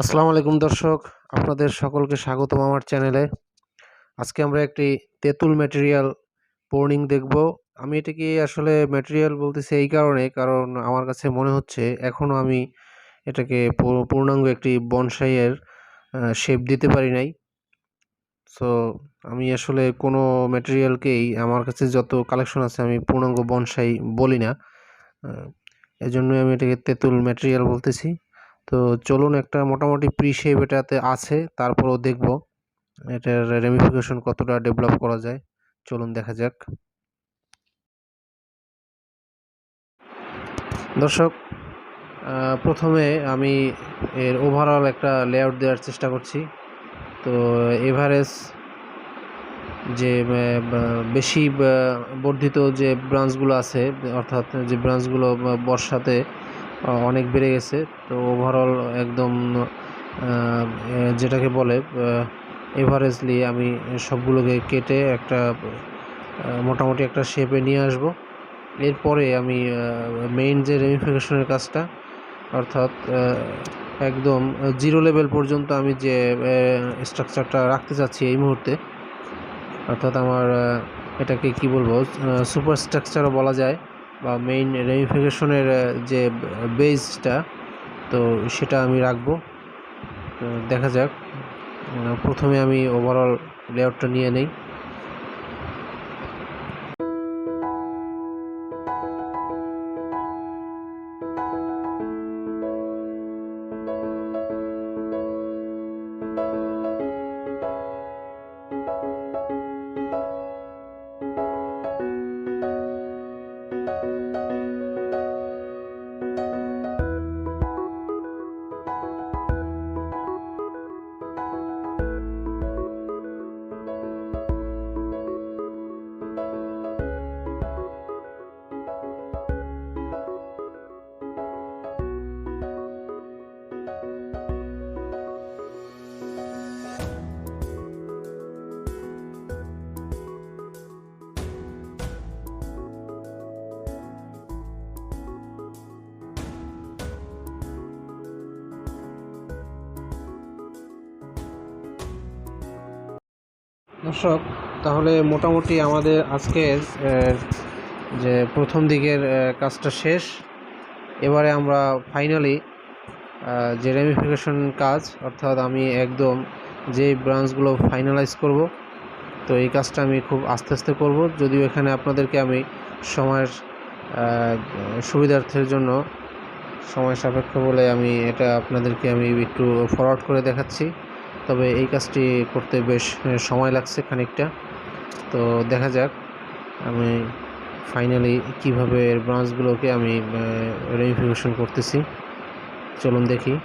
আসসালামু আলাইকুম দর্শক, আপনাদের সকলকে স্বাগতম আমার চ্যানেলে। আজকে আমরা একটি তেঁতুল ম্যাটেরিয়াল প্রুনিং দেখব। আমি এটাকে আসলে ম্যাটেরিয়াল বলতেছি এই কারণ আমার কাছে মনে হচ্ছে এখনও আমি এটাকে পূর্ণাঙ্গ একটি বনসাইয়ের শেপ দিতে পারি নাই। সো আমি আসলে কোনো ম্যাটেরিয়ালকেই আমার কাছে যত কালেকশন আছে আমি পূর্ণাঙ্গ বনসাই বলি না। এজন্যই আমি এটাকে তেঁতুল ম্যাটেরিয়াল বলতেছি। তো চলুন, একটা মোটামুটি প্রি শেপ এটাতে আছে, তারপরও দেখব এটার রেমিফিকেশন কতটা ডেভেলপ করা যায়। চলুন দেখা যাক। দর্শক, প্রথমে আমি এর ওভারঅল একটা লেআউট দেওয়ার চেষ্টা করছি। তো এভারেজ যে বেশি বর্ধিত যে ব্রাঞ্চগুলো আছে, অর্থাৎ যে ব্রাঞ্চগুলো বর্ষাতে অনেক বেড়ে গেছে, তো ওভারঅল একদম যেটাকে বলে এভারেজলি আমি সবগুলোকে কেটে একটা মোটামুটি একটা শেপে নিয়ে আসব। এরপরে আমি মেইন যে রেমিফিকেশনের কাজটা, অর্থাৎ একদম জিরো লেভেল পর্যন্ত আমি যে স্ট্রাকচারটা রাখতে চাচ্ছি এই মুহূর্তে, অর্থাৎ আমার এটাকে কি বলবো, সুপার স্ট্রাকচারও বলা যায়, বা মেইন রেমিফিকেশনের যে বেসটা, তো সেটা আমি রাখবো। দেখা যাক। প্রথমে আমি ওভারঅল লেআউটটা নিয়ে নেই। দর্শক, তাহলে মোটামুটি আমাদের আজকের যে প্রথম দিকের কাজটা শেষ। এবারে আমরা ফাইনালি যে রেমিফিকেশন কাজ, অর্থাৎ আমি একদম যে ব্রাঞ্চগুলো ফাইনালাইজ করব, তো এই কাজটা আমি খুব আস্তে আস্তে করব। যদিও এখানে আপনাদেরকে আমি সময়ের সুবিধার্থের জন্য সময় সাপেক্ষ বলে আমি এটা আপনাদেরকে আমি একটু ফরওয়ার্ড করে দেখাচ্ছি, তবে এই কাজটি করতে বেশ সময় লাগছে খানিকটা। তো দেখা যাক আমি ফাইনালি কীভাবে এর ব্রাঞ্চগুলোকে আমি রেমিফিকেশন করতেছি। চলুন দেখি।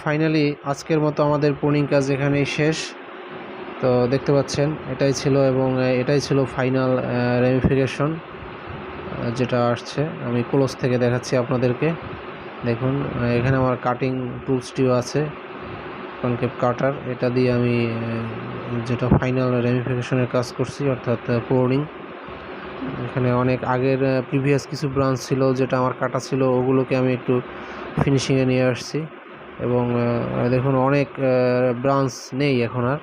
ফাইনালি আজকের মতো আমাদের প্রুনিং কাজ এখানেই শেষ। তো দেখতে পাচ্ছেন এটাই ছিল, এবং এটাই ছিল ফাইনাল রেমিফিকেশন যেটা আসছে। আমি ক্লোজ থেকে দেখাচ্ছি আপনাদেরকে। দেখুন এখানে আমার কাটিং টুলসটিও আছে, কনকেভ কাটার। এটা দিয়ে আমি যেটা ফাইনাল রেমিফিকেশনের কাজ করছি, অর্থাৎ প্রুনিং। এখানে অনেক আগের প্রিভিয়াস কিছু ব্রাঞ্চ ছিল যেটা আমার কাটা ছিল, ওগুলোকে আমি একটু ফিনিশিংয়ে নিয়ে আসছি। এবং দেখুন অনেক ব্রাঞ্চ নেই এখন আর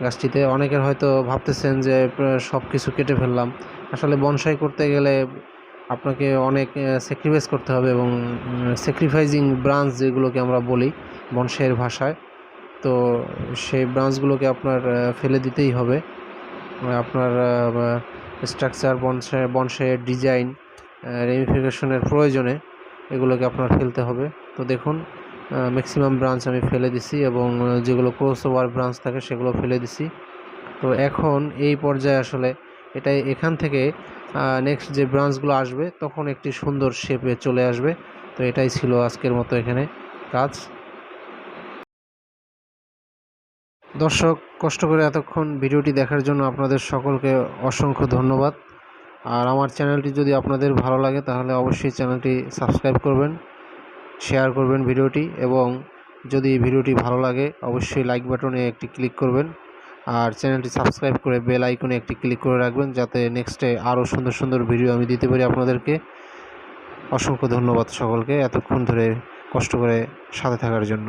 গাছটিতে। অনেকের হয়তো ভাবতেছেন যে সব কিছু কেটে ফেললাম। আসলে বনসাই করতে গেলে আপনাকে অনেক স্যাক্রিফাইস করতে হবে, এবং স্যাক্রিফাইজিং ব্রাঞ্চ যেগুলোকে আমরা বলি বনসাইয়ের ভাষায়, তো সেই ব্রাঞ্চগুলোকে আপনার ফেলে দিতেই হবে। আপনার স্ট্রাকচার বনসাইয়ের ডিজাইন রেমিফিকেশনের প্রয়োজনে এগুলোকে আপনার ফেলতে হবে। তো দেখুন ম্যাক্সিমাম ব্রাঞ্চ আমি ফেলে দিছি, এবং যেগুলো ক্রস ওভার ব্রাঞ্চ থাকে সেগুলো ফেলে দিছি। তো এখন এই পর্যায়ে আসলে এখান থেকে নেক্সট যে ব্রাঞ্চগুলো আসবে তখন একটি সুন্দর শেপে চলে আসবে। তো এটাই ছিল আজকের মতো এখানে কাজ। দর্শক, কষ্ট করে এতক্ষণ ভিডিওটি দেখার জন্য আপনাদের সকলকে অসংখ্য ধন্যবাদ। আর আমার চ্যানেলটি যদি আপনাদের ভালো লাগে তাহলে অবশ্যই চ্যানেলটি সাবস্ক্রাইব করবেন, শেয়ার করবেন ভিডিওটি, এবং যদি ভিডিওটি ভালো লাগে অবশ্যই লাইক বাটনে একটি ক্লিক করবেন, আর চ্যানেলটি সাবস্ক্রাইব করে বেল আইকনে একটি ক্লিক করে রাখবেন, যাতে নেক্সটে আরও সুন্দর সুন্দর ভিডিও আমি দিতে পারি আপনাদেরকে। অসংখ্য ধন্যবাদ সকলকে এতক্ষণ ধরে কষ্ট করে সাথে থাকার জন্য।